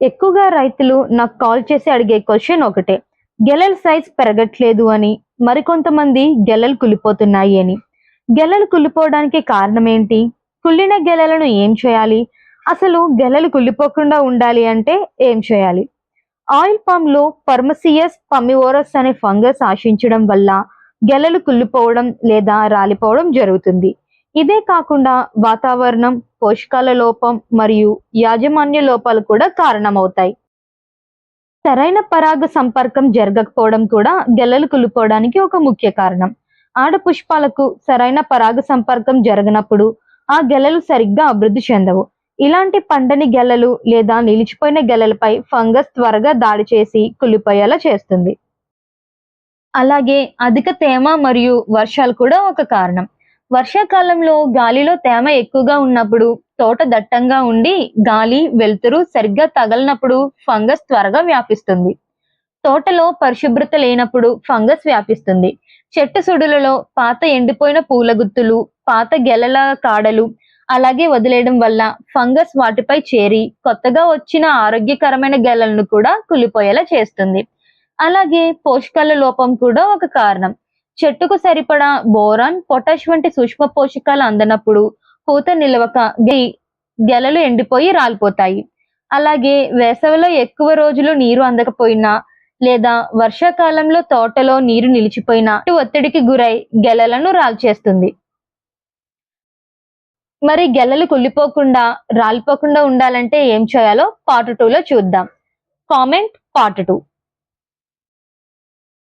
ఎక్కువగా రైతులు నాకు కాల్ చేసి అడిగే క్వశ్చన్ ఒకటే. గెలల సైజ్ పెరగట్లేదు అని, మరికొంతమంది గెలలు కుళ్ళిపోతున్నాయి అని. గెలలు కుళ్ళిపోవడానికి కారణం ఏంటి? కుళ్ళిన గెలలను ఏం చేయాలి? అసలు గెలలు కుళ్ళిపోకుండా ఉండాలి అంటే ఏం చేయాలి? ఆయిల్ పామ్ లో పర్మసియస్ పమివోరస్ అనే ఫంగస్ ఆశించడం వల్ల గెలలు కుళ్ళిపోవడం లేదా రాలిపోవడం జరుగుతుంది. ఇదే కాకుండా వాతావరణం, పోషకాల లోపం మరియు యాజమాన్య లోపాలు కూడా కారణమవుతాయి. సరైన పరాగ సంపర్కం జరగకపోవడం కూడా గెలలు కుళ్ళిపోవడానికి ఒక ముఖ్య కారణం. ఆడ పుష్పాలకు సరైన పరాగ సంపర్కం జరగనప్పుడు ఆ గెలలు సరిగ్గా అభివృద్ధి చెందవు. ఇలాంటి పండని గెలలు లేదా నిలిచిపోయిన గెలలపై ఫంగస్ త్వరగా దాడి చేసి కుళ్ళిపోయేలా చేస్తుంది. అలాగే అధిక తేమ మరియు వర్షాలు కూడా ఒక కారణం. వర్షాకాలంలో గాలిలో తేమ ఎక్కువగా ఉన్నప్పుడు, తోట దట్టంగా ఉండి గాలి, వెలుతురు సరిగ్గా తగలనప్పుడు ఫంగస్ త్వరగా వ్యాపిస్తుంది. తోటలో పరిశుభ్రత లేనప్పుడు ఫంగస్ వ్యాపిస్తుంది. చెట్టు సుడులలో పాత ఎండిపోయిన పూల గుత్తులు, పాత గెలల కాడలు అలాగే వదిలేయడం వల్ల ఫంగస్ వాటిపై చేరి కొత్తగా వచ్చిన ఆరోగ్యకరమైన గెలలను కూడా కుళ్ళిపోయేలా చేస్తుంది. అలాగే పోషకాల లోపం కూడా ఒక కారణం. చెట్టుకు సరిపడా బోరాన్, పొటాష్ వంటి సూక్ష్మ పోషకాలు అందనప్పుడు పూత నిలవక గెలలు ఎండిపోయి రాలిపోతాయి. అలాగే వేసవిలో ఎక్కువ రోజులు నీరు అందకపోయినా లేదా వర్షాకాలంలో తోటలో నీరు నిలిచిపోయినా ఒత్తిడికి గురై గెలలను రాల్చేస్తుంది. మరి గెలలు కుళ్ళిపోకుండా, రాలిపోకుండా ఉండాలంటే ఏం చేయాలో పార్ట్ 2లో చూద్దాం. Comment part 2.